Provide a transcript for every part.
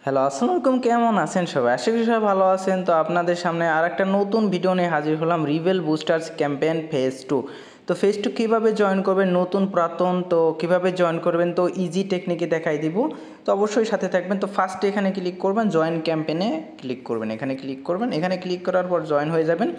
Hello, আসসালামু আলাইকুম। কেমন আছেন সবাই? আশা করি সবাই ভালো আছেন। তো আপনাদের সামনে আরেকটা নতুন ভিডিও নিয়ে হাজির হলাম, রিভেল বুস্টার্স ক্যাম্পেইন ফেজ 2। তো ফেজ 2 কীভাবে জয়েন করবেন, নতুন পুরাতন তো কীভাবে জয়েন করবেন, তো ইজি টেকনিকে দেখাই দিব। তো অবশ্যই সাথে থাকবেন। তো ফার্স্টে এখানে ক্লিক করবেন, জয়েন ক্যাম্পেইনে ক্লিক করবেন, এখানে ক্লিক করবেন। এখানে ক্লিক করার পর জয়েন হয়ে যাবেন।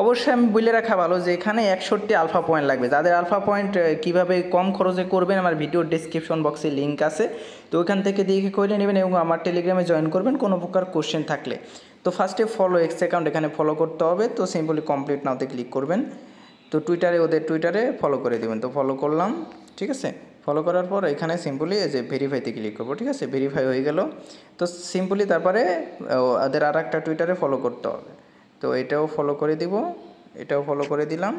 অবশ্যই আমি বলে রাখা ভালো যে এখানে 61 আলফা পয়েন্ট লাগবে। যাদের আলফা পয়েন্ট কীভাবে কম খরচে করবেন, আমার ভিডিওর ডেসক্রিপশন বক্সে লিঙ্ক আছে, তো ওইখান থেকে দেখে করে নেবেন এবং আমার টেলিগ্রামে জয়েন করবেন কোনো প্রকার কোশ্চেন থাকলে। তো ফার্স্টে ফলো এক্স অ্যাকাউন্ট এখানে ফলো করতে হবে। তো সিম্পলি কমপ্লিট নাওতে ক্লিক করবেন। তো ওদের টুইটারে ফলো করে দেবেন। তো ফলো করলাম, ঠিক আছে। ফলো করার পর এখানে সিম্পলি এই যে ভেরিফাইতে ক্লিক করবো, ঠিক আছে। ভেরিফাই হয়ে গেল। তো সিম্পলি তারপরে ওদের আর একটা টুইটারে ফলো করতে হবে। তো এটাও ফলো করে দিব, এটাও ফলো করে দিলাম।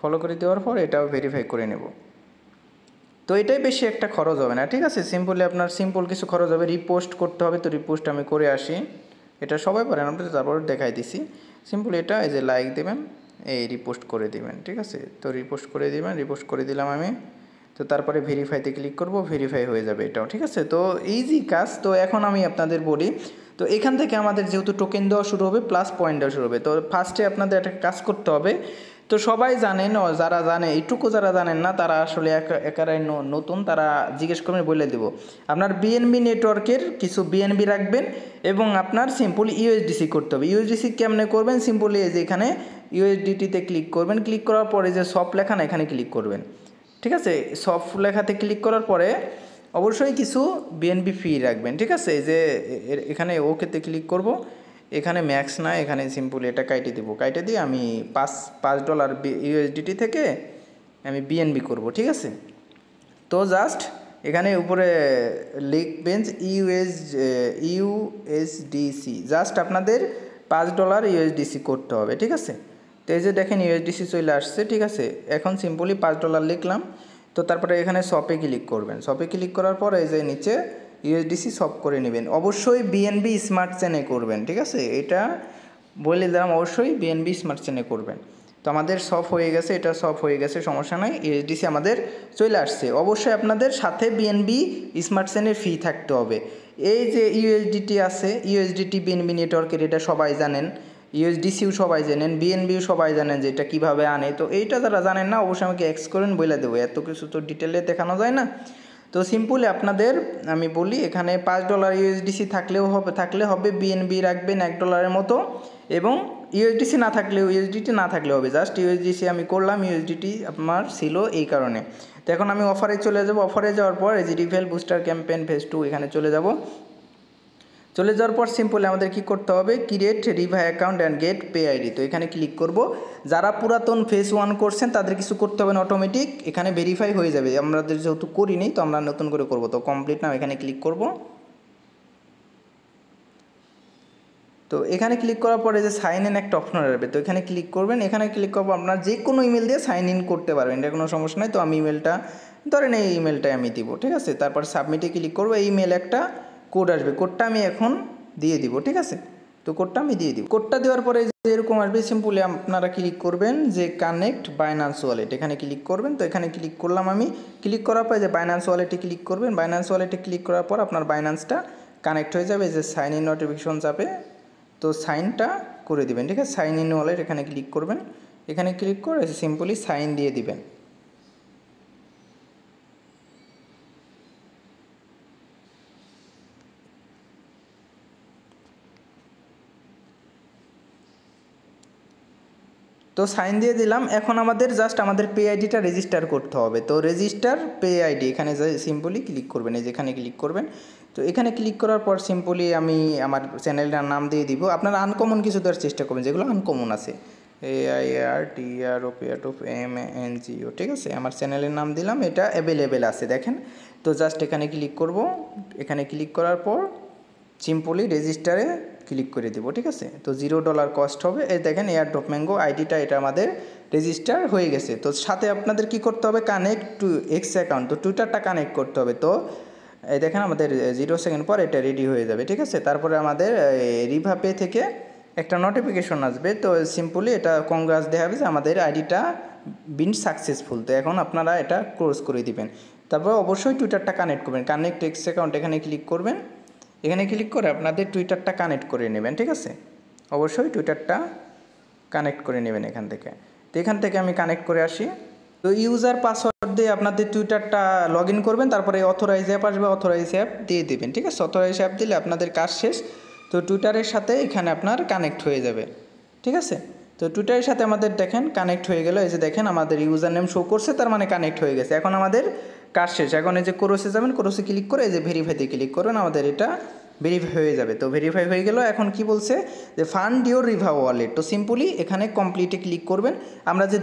ফলো করে দেওয়ার পর এটাও ভেরিফাই করে নেব। তো এটাই বেশি একটা খরচ হবে না, ঠিক আছে। সিম্পলি আপনার সিম্পল কিছু খরচ হবে, রিপোস্ট করতে হবে। তো রিপোস্ট আমি করে আসি, এটা সবাই পারেন, আপনাদের তারপর দেখাই দিছি। সিম্পলি এটা এই যে লাইক দেবেন, এই রিপোস্ট করে দিবেন, ঠিক আছে। তো রিপোস্ট করে দিবেন, রিপোস্ট করে দিলাম আমি। তো তারপরে ভেরিফাইতে ক্লিক করব, ভেরিফাই হয়ে যাবে এটাও, ঠিক আছে। তো ইজি কাজ। তো এখন আমি আপনাদের বলি, তো এখান থেকে আমাদের যেহেতু টোকেন দেওয়া শুরু হবে প্লাস পয়েন্ট দেওয়া শুরু হবে, তো ফার্স্টে আপনাদের একটা কাজ করতে হবে। তো সবাই জানেন, যারা জানে এইটুকু, যারা জানেন না তারা আসলে একারাই নতুন, তারা জিজ্ঞেস করবেন, বলে দেবো। আপনার বিএনবি নেটওয়ার্কের কিছু বিএনবি রাখবেন এবং আপনার সিম্পল ইউএসডিসি করতে হবে। ইউএসডিসি কেমনে করবেন, সিম্পলি এই যে এখানে ইউএসডিটিতে ক্লিক করবেন। ক্লিক করার পরে যে সব লেখা না, এখানে ক্লিক করবেন, ঠিক আছে। সব লেখাতে ক্লিক করার পরে অবশ্যই কিছু বিএনবি ফি রাখবেন, ঠিক আছে। এই যে এখানে ওকেতে ক্লিক করব। এখানে ম্যাক্স না, এখানে সিম্পল এটা কাইটে দেবো। কাইটে দিয়ে আমি $5 ইউএসডিটি থেকে আমি বিএনবি করব, ঠিক আছে। তো জাস্ট এখানে উপরে লিখবেন ইউএসডিসি, জাস্ট আপনাদের $5 ইউএসডিসি করতে হবে, ঠিক আছে। তো এই যে দেখেন ইউএসডিসি চলে আসছে, ঠিক আছে। এখন সিম্পলি $5 লিখলাম। তো তারপরে এখানে শপে ক্লিক করবেন। শপে ক্লিক করার পর এই যে নিচে ইউএসডিসি শপ করে নেবেন। অবশ্যই বিএনবি স্মার্ট চেনে করবেন, ঠিক আছে। এটা বলে দিলাম, অবশ্যই বিএনবি স্মার্ট চেনে করবেন। তো আমাদের সব হয়ে গেছে, এটা সব হয়ে গেছে, সমস্যা নাই। ইউএসডিসি আমাদের চলে আসছে। অবশ্যই আপনাদের সাথে বিএনবি স্মার্ট চেনের ফি থাকতে হবে। এই যে ইউএসডিটি আছে, ইউএসডিটি বিএনবি নেটওয়ার্কের, এটা সবাই জানেন। ইউএসডিসিও সবাই জানেন, বিএনবিও সবাই জানেন যে এটা কীভাবে আনে। তো এইটা যারা জানেন না, অবশ্যই আমাকে এক্স করেন, বলে দেবো। এত কিছু তো ডিটেলে দেখানো যায় না। তো সিম্পলি আপনাদের আমি বলি, এখানে $5 ইউএসডিসি থাকলে হবে বিএনবি রাখবেন $1 মতো, এবং ইউএসডিসি না থাকলেও, ইউএসডিটি না থাকলে হবে। জাস্ট ইউএসডিসি আমি করলাম, ইউএসডিটি আমার ছিল এই কারণে। তো এখন আমি অফারে চলে যাব। অফারে যাওয়ার পর এই যে রিভেল বুস্টার ক্যাম্পেইন ফেজ 2 এখানে চলে যাব। চলে যাওয়ার পর সিম্পলি আমাদের কি করতে হবে, ক্রিয়েট রিভাই account and get pay ID. তো এখানে ক্লিক করব। যারা পুরাতন ফেজ 1 করছেন তাদের কিছু করতে হবে না, অটোমেটিক এখানে ভেরিফাই হয়ে যাবে। আমাদের যেহেতু করিনি, তো আমরা নতুন করে করব। তো কমপ্লিট নাও এখানে ক্লিক করব। তো এখানে ক্লিক করার পরে যে সাইন ইন একটা অপশন আসবে, তো এখানে ক্লিক করবেন। এখানে ক্লিক করবো, আপনার যে কোনো ইমেল দিয়ে সাইন ইন করতে পারবেন, এটা কোনো সমস্যা নাই। তো আমি ইমেলটা ধরেন এই ইমেলটাই আমি দিব, ঠিক আছে। তারপর সাবমিটে ক্লিক করবো। এই ইমেল একটা কোড আসবে, কোডটা আমি এখন দিয়ে দিব, ঠিক আছে। তো কোডটা আমি দিয়ে দিব। কোডটা দেওয়ার পরে যে এরকম আসবে, সিম্পলি আপনারা ক্লিক করবেন যে কানেক্ট বাইন্যান্স ওয়ালেট, এখানে ক্লিক করবেন। তো এখানে ক্লিক করলাম আমি। ক্লিক করার পরে যে বাইন্যান্স ওয়ালেটে ক্লিক করবেন। বাইন্যান্স ওয়ালেটে ক্লিক করার পর আপনার বাইন্যান্সটা কানেক্ট হয়ে যাবে। যে সাইন ইন নোটিফিকেশন যাবে, তো সাইনটা করে দিবেন, ঠিক আছে। সাইন ইন ওয়ালেট এখানে ক্লিক করবেন। এখানে ক্লিক করে সিম্পলি সাইন দিয়ে দিবেন। তো সাইন দিয়ে দিলাম। এখন আমাদের জাস্ট আমাদের পে আইডিটা রেজিস্টার করতে হবে। তো রেজিস্টার পে আইডি এখানে সিম্পলি ক্লিক করবেন, এই যেখানে ক্লিক করবেন। তো এখানে ক্লিক করার পর সিম্পলি আমি আমার চ্যানেলটার নাম দিয়ে দিব। আপনারা আনকমন কিছু দেওয়ার চেষ্টা করবেন, যেগুলো আনকমন আছে। AIRTROPMANGO, ঠিক আছে। আমার চ্যানেলের নাম দিলাম, এটা অ্যাভেলেবেল আছে দেখেন। তো জাস্ট এখানে ক্লিক করব। এখানে ক্লিক করার পর সিম্পলি রেজিস্টারে ক্লিক করে দেবো, ঠিক আছে। তো $0 কস্ট হবে। এই দেখেন এয়ারড্রপ ম্যাঙ্গো আইডিটা, এটা আমাদের রেজিস্টার হয়ে গেছে। তো সাথে আপনাদের কি করতে হবে, কানেক্ট টু এক্স অ্যাকাউন্ট, তো টুইটারটা কানেক্ট করতে হবে। তো এই দেখেন আমাদের 0 সেকেন্ড পর এটা রেডি হয়ে যাবে, ঠিক আছে। তারপরে আমাদের রিভা পে থেকে একটা নোটিফিকেশন আসবে। তো সিম্পলি এটা কংগ্রাস দেখাবে যে আমাদের আইডিটা বিন সাকসেসফুল। তো এখন আপনারা এটা ক্লোজ করে দিবেন। তারপর অবশ্যই টুইটারটা কানেক্ট করবেন। কানেক্ট এক্স অ্যাকাউন্ট এখানে ক্লিক করবেন। এখানে ক্লিক করে আপনাদের টুইটারটা কানেক্ট করে নেবেন, ঠিক আছে। অবশ্যই টুইটারটা কানেক্ট করে নেবেন এখান থেকে। তো এখান থেকে আমি কানেক্ট করে আসি। তো ইউজার পাসওয়ার্ড দিয়ে আপনাদের টুইটারটা লগ ইন করবেন, তারপরে অথরাইজ অ্যাপ আসবে, অথরাইজ অ্যাপ দিয়ে দেবেন, ঠিক আছে। অথরাইজ অ্যাপ দিলে আপনাদের কাজ শেষ। তো টুইটারের সাথে এখানে আপনার কানেক্ট হয়ে যাবে, ঠিক আছে। তো টুইটারের সাথে আমাদের দেখেন কানেক্ট হয়ে গেল, এই যে দেখেন আমাদের ইউজার নেম শো করছে, তার মানে কানেক্ট হয়ে গেছে। এখন আমাদের কাজ শেষ। এখন এই যে ক্রোসে যাবেন, ক্রোসে ক্লিক করে এই যে ভেরিফাইতে ক্লিক করবেন, আমাদের এটা ভেরিফাই হয়ে যাবে। তো ভেরিফাই হয়ে গেল। এখন কি বলছে যে ফান্ড ইউর রিভা ওয়ালেট। তো সিম্পলি এখানে কমপ্লিটে ক্লিক করবেন। আমরা যে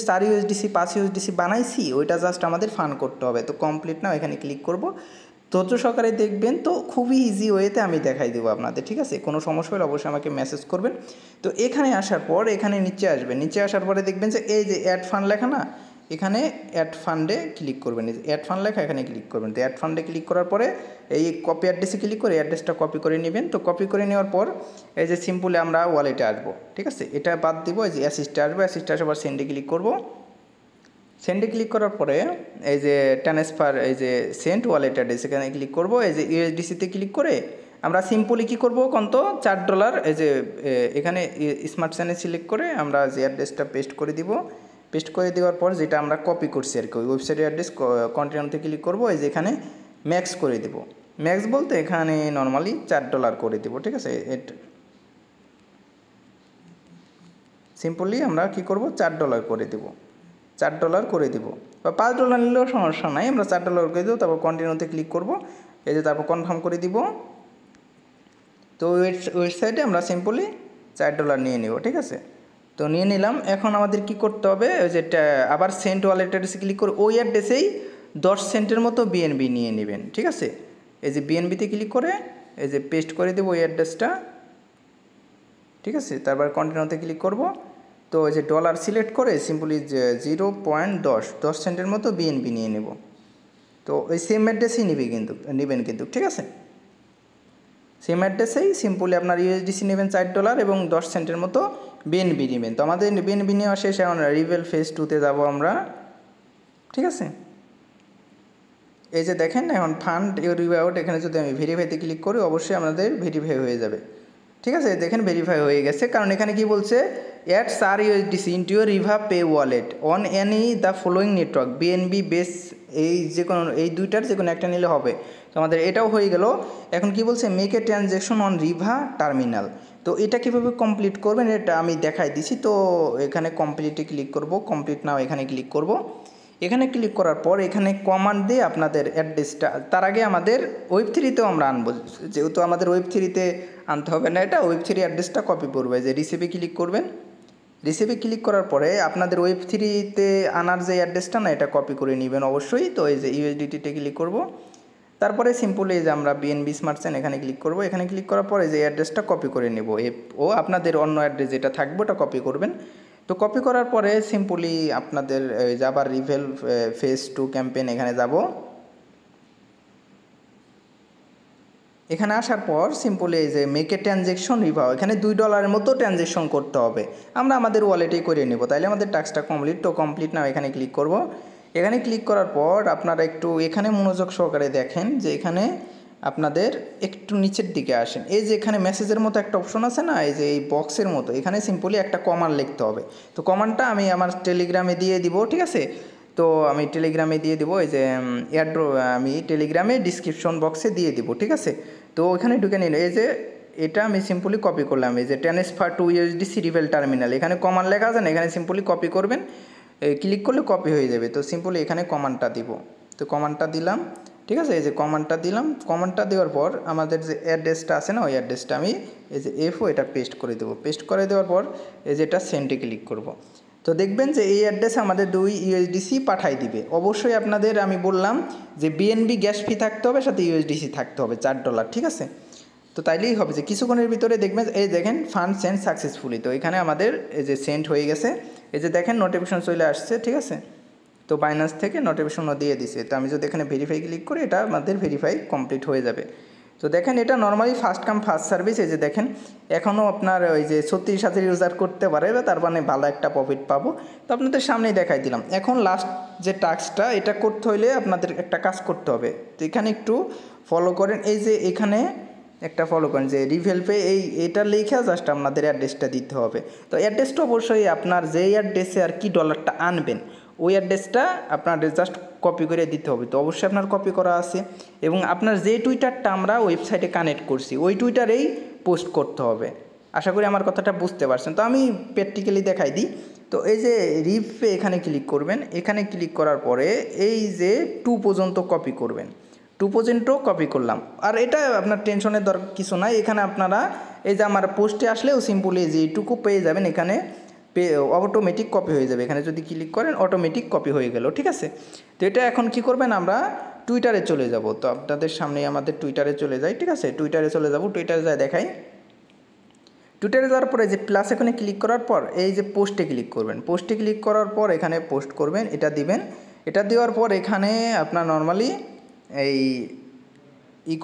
4 ইউএসডিসি 5 ইউএসডিসি বানাইছি ওইটা জাস্ট আমাদের ফান্ড করতে হবে। তো কমপ্লিট নাও এখানে ক্লিক করব। ধৈর্য সহকারে দেখবেন, তো খুবই ইজি ওয়েতে আমি দেখাই দেবো আপনাদের, ঠিক আছে। কোনো সমস্যা হলে অবশ্যই আমাকে মেসেজ করবেন। তো এখানে আসার পর এখানে নিচে আসবেন, নিচে আসার পরে দেখবেন যে এই যে অ্যাড ফান্ড লেখা না, এখানে অ্যাড ফান্ডে ক্লিক করবেন। এই যে অ্যাড ফান্ড লেখা এখানে ক্লিক করবেন। তো অ্যাড ফান্ডে ক্লিক করার পরে এই কপি অ্যাড্রেসে ক্লিক করে অ্যাড্রেসটা কপি করে নেবেন। তো কপি করে নেওয়ার পর এই যে সিম্পলি আমরা ওয়ালেটে আসবো, ঠিক আছে। এটা বাদ দিব, এই যে অ্যাসিস্টে আসবো, অ্যাসিস্টে আসার পর সেন্ডে ক্লিক করব। সেন্ডে ক্লিক করার পরে এই যে ট্রান্সফার, এই যে সেন্ড ওয়ালেট অ্যাড্রেস এখানে ক্লিক করব। এই যে ইউএসডিসিতে ক্লিক করে আমরা সিম্পলি কী করবো কত $4, এই যে এখানে স্মার্ট চেনে সিলেক্ট করে আমরা যে অ্যাড্রেসটা পেস্ট করে দিব। পেস্ট করে দেওয়ার পর যেটা আমরা কপি করছি আর কি, ওই ওয়েবসাইটের অ্যাড্রেস কন্টিনিউতে ক্লিক করব। এই যে এখানে ম্যাক্স করে দেব। ম্যাক্স বলতে এখানে নর্মালি $4 করে দেব, ঠিক আছে। সিম্পলি আমরা কি করব $4 করে দেব, $4 করে দেব, বা $5 নিলেও সমস্যা নাই, আমরা $4 করে দেবো। তারপর কন্টিনিউতে ক্লিক করব। এই যে তারপর কনফার্ম করে দিব। তো ওয়েবসাইটে আমরা সিম্পলি $4 নিয়ে নিব, ঠিক আছে। তো নিয়ে নিলাম। এখন আমাদের কি করতে হবে, ওই যে আবার সেন্ট ওয়ালেট অ্যাড্রেসে ক্লিক করে ওই অ্যাড্রেসেই 10 সেন্টের মতো বিএনবি নিয়ে নেবেন, ঠিক আছে। এই যে বিএনবিতে ক্লিক করে এই যে পেস্ট করে দেবো ওই অ্যাড্রেসটা, ঠিক আছে। তারপর কন্টিনিউতে ক্লিক করব। তো এই যে ডলার সিলেক্ট করে সিম্পলি 0.10 সেন্টের মতো বিএনবি নিয়ে নেব। তো ওই সেম অ্যাড্রেসেই নেবেন কিন্তু, ঠিক আছে। সেম অ্যাড্রেসেই সিম্পলি আপনার ইউএসডিসি নেবেন $4 এবং 10 সেন্টের মতো বিএনবি নেবেন। তো আমাদের বিএনবি নেওয়া শেষ। এখন রিভেল ফেজ 2তে যাব আমরা, ঠিক আছে। এই যে দেখেন এখন ফান্ড ইউর রিওয়ার্ড, এখানে যদি আমি ভেরিফাইতে ক্লিক করি অবশ্যই আমাদের ভেরিফাই হয়ে যাবে, ঠিক আছে। দেখেন ভেরিফাই হয়ে গেছে, কারণ এখানে কি বলছে add 4 USDC into your Riva pay wallet on any the following network BNB base. এই যে কোনো এই দুইটার যে কোনো একটা নিলে হবে। তো আমাদের এটাও হয়ে গেল। এখন কি বলছে make a transaction on Riva terminal. তো এটা কীভাবে কমপ্লিট করবেন এটা আমি দেখাই দিছি। তো এখানে কমপ্লিটে ক্লিক করব, কমপ্লিট নাও এখানে ক্লিক করব। এখানে ক্লিক করার পর এখানে কমান্ড দিয়ে আপনাদের অ্যাড্রেসটা, তার আগে আমাদের ওয়েব 3তেও আমরা আনবো, যেহেতু আমাদের ওয়েব 3তে আনতে হবে না, এটা ওয়েব 3 অ্যাড্রেসটা কপি করবে। যে রিসিভে ক্লিক করবেন, রিসিভে ক্লিক করার পরে আপনাদের ওয়েব 3তে আনার যে অ্যাড্রেসটা না এটা কপি করে নেবেন অবশ্যই। তো এই যে ইউএসডিটিতে ক্লিক করব। তারপরে সিম্পলি এই যে আমরা বিএনবি স্মার্ট চেন এখানে ক্লিক করব। এখানে ক্লিক করার পরে যে অ্যাড্রেসটা কপি করে নেব, ও আপনাদের অন্য অ্যাড্রেস যেটা থাকবে ওটা কপি করবেন। তো কপি করার পরে সিম্পলি আপনাদের আবার রিভেল ফেজ 2 ক্যাম্পেইন এখানে যাব। এখানে আসার পর সিম্পলি এই যে মেক এ ট্রানজ্যাকশন রিভা, এখানে $2 মতো ট্রানজ্যাকশন করতে হবে, আমরা আমাদের ওয়ালেটেই করে নেব, তাইলে আমাদের টাস্কটা কমপ্লিট। তো কমপ্লিট নাও এখানে ক্লিক করব। এখানে ক্লিক করার পর আপনারা একটু এখানে মনোযোগ সহকারে দেখেন যে এখানে আপনাদের একটু নিচের দিকে আসেন। এই যে এখানে মেসেজের মতো একটা অপশন আছে না, এই যে এই বক্সের মতো, এখানে সিম্পলি একটা কমান্ড লিখতে হবে। তো কমান্ডটা আমি আমার টেলিগ্রামে দিয়ে দিব, ঠিক আছে। তো আমি টেলিগ্রামে দিয়ে দিব, এই যে আমি টেলিগ্রামে ডিসক্রিপশন বক্সে দিয়ে দিব, ঠিক আছে। তো ওইখানে ঢুকে নিন। এই যে এটা আমি সিম্পলি কপি করলাম, এই যে transfer to USDC reveal terminal, এখানে কমান্ড লেখা আছে না, এখানে সিম্পলি কপি করবেন, ক্লিক করলে কপি হয়ে যাবে। তো সিম্পলি এখানে কমান্ডটা দিব। তো কমান্ডটা দিলাম, ঠিক আছে। এই যে কমান্ডটা দিলাম, কমান্ডটা দেওয়ার পর আমাদের যে অ্যাড্রেসটা আছে না ওই অ্যাড্রেসটা আমি এই যে এফও এটা পেস্ট করে দেবো। পেস্ট করে দেওয়ার পর এই যে এটা সেন্ডে ক্লিক করব। তো দেখবেন যে এই অ্যাড্রেসে আমাদের 2 ইউএসডিসি পাঠাই দিবে। অবশ্যই আপনাদের আমি বললাম যে বিএনবি গ্যাস ফি থাকতে হবে, সাথে ইউএসডিসি থাকতে হবে $4, ঠিক আছে। তো তাইলেই হবে যে কিছুক্ষণের ভিতরে দেখবেন এই দেখেন ফান্ড সেন্ড সাকসেসফুলি। তো এখানে আমাদের এই যে সেন্ড হয়ে গেছে, এই যে দেখেন নোটিফিকেশন চলে আসছে, ঠিক আছে। তো বাইন্যান্স থেকে নোটিফিকেশনও দিয়ে দিছে। তো আমি যদি এখানে ভেরিফাই ক্লিক করি এটা আমাদের ভেরিফাই কমপ্লিট হয়ে যাবে। তো দেখেন এটা normally first come first service. এই যে দেখেন এখনও আপনার ওই যে 36,000 ইউজার করতে পারে, বা তার মানে ভালো একটা প্রফিট পাবো। তো আপনাদের সামনেই দেখাই দিলাম। এখন লাস্ট যে টাস্কটা এটা করতে হইলে আপনাদের একটা কাজ করতে হবে। তো এখানে একটু ফলো করেন, এই যে এখানে একটা ফলো করেন যে রিভেল পে এটা লেখা জাস্ট আপনাদের অ্যাড্রেসটা দিতে হবে। তো অ্যাড্রেসটা অবশ্যই আপনার যেই অ্যাড্রেসে আর কি ডলারটা আনবেন ওই অ্যাড্রেসটা আপনার জাস্ট কপি করে দিতে হবে। তো অবশ্যই আপনার কপি করা আছে এবং আপনার যে টুইটারটা আমরা ওয়েবসাইটে কানেক্ট করছি ওই টুইটারেই পোস্ট করতে হবে। আশা করি আমার কথাটা বুঝতে পারছেন। তো আমি প্র্যাকটিক্যালি দেখাই দিই। তো এই যে রিপে এখানে ক্লিক করবেন, এখানে ক্লিক করার পরে এই যে 2 পর্যন্ত কপি করবেন, 2 পর্যন্তও কপি করলাম। আর এটা আপনার টেনশনের দরকার কিছু নাই, এখানে আপনারা এই যে আমার পোস্টে আসলেও সিম্পলি যে এইটুকু পেয়ে যাবেন, এখানে অটোমেটিক কপি হয়ে যাবে। এখানে যদি ক্লিক করেন অটোমেটিক কপি হয়ে গেল, ঠিক আছে। তো এটা এখন কি করবেন, আমরা টুইটারে চলে যাব। তো আপনাদের সামনে আমাদের টুইটারে চলে যাই, ঠিক আছে। টুইটারে চলে যাব, টুইটারে যায় দেখাই। টুইটারে যাওয়ার পরে যে প্লাস এখানে ক্লিক করার পর এই যে পোস্টে ক্লিক করবেন, পোস্টে ক্লিক করার পর এখানে পোস্ট করবেন, এটা দিবেন। এটা দেওয়ার পর এখানে আপনার নর্মালি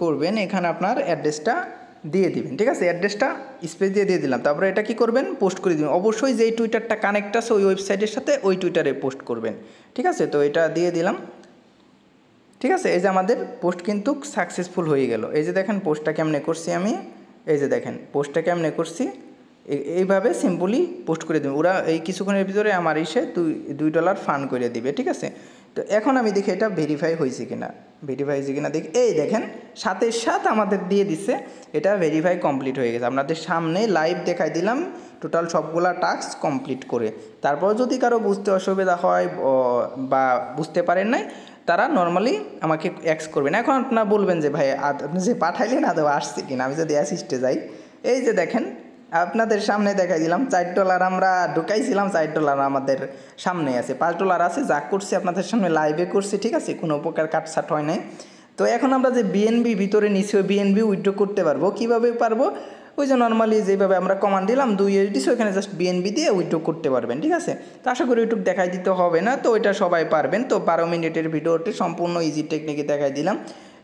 করবেন, এখানে আপনার অ্যাড্রেসটা দিয়ে দিবেন, ঠিক আছে। অ্যাড্রেসটা স্পেস দিয়ে দিলাম। তারপরে এটা কি করবেন, পোস্ট করে দিবেন। অবশ্যই যেই টুইটারটা কানেক্ট আছে ওই ওয়েবসাইটের সাথে ওই টুইটারে পোস্ট করবেন, ঠিক আছে। তো এটা দিয়ে দিলাম, ঠিক আছে। এই যে আমাদের পোস্ট কিন্তু সাকসেসফুল হয়ে গেল। এই যে দেখেন পোস্টটা কেমনে করছি আমি, এই যে দেখেন পোস্টটা কেমনে করছি, এইভাবে সিম্পলি পোস্ট করে দেবে ওরা। এই কিছুক্ষণের ভিতরে আমার এসে $2 ফান্ড করে দিবে, ঠিক আছে। তো এখন আমি দেখি এটা ভেরিফাই হয়েছে কিনা, দেখি এই দেখেন সাথে সাথে আমাদের দিয়ে দিচ্ছে এটা ভেরিফাই কমপ্লিট হয়ে গেছে। আপনাদের সামনে লাইভ দেখাই দিলাম টোটাল সবগুলা টাস্ক কমপ্লিট করে। তারপর যদি কারো বুঝতে অসুবিধা হয় বা বুঝতে পারেন নাই, তারা নর্মালি আমাকে এক্স করবেন। এখন আপনারা বলবেন যে ভাই আপনি যে পাঠাইলেন আদৌ আসছে কিনা। আমি যদি অ্যাসিস্টে যাই, এই যে দেখেন আপনাদের সামনে দেখাই দিলাম $4 আমরা ঢুকাইছিলাম, $4 আমাদের সামনে আছে, $5 আছে। যা করছি আপনাদের সামনে লাইভে করছি, ঠিক আছে, কোনো প্রকার কাটছাট হয় নাই। তো এখন আমরা যে বিএনবি ভিতরে নিচ্ছি ওই বিএনবি উইথড্র করতে পারবো। কীভাবে পারবো, ওই যে নর্মালি যেভাবে আমরা কমান্ড দিলাম 2 USD, ওইখানে জাস্ট বিএনবি দিয়ে উইথড্র করতে পারবেন, ঠিক আছে। তো আশা করি ইউটিউব দেখাই দিতে হবে না, তো ওইটা সবাই পারবেন। তো 12 মিনিটের ভিডিওটি সম্পূর্ণ ইজি টেকনিকে দেখাই দিলাম।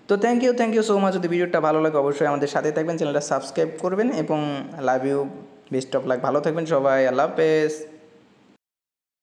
তো থ্যাংক ইউ সো মাচ। যদি ভিডিওটা ভালো লাগে অবশ্যই আমাদের সাথে থাকবেন, চ্যানেলটা সাবস্ক্রাইব করবেন এবং love you, best of luck, ভালো থাকবেন সবাই, আল্লাহ হাফেজ।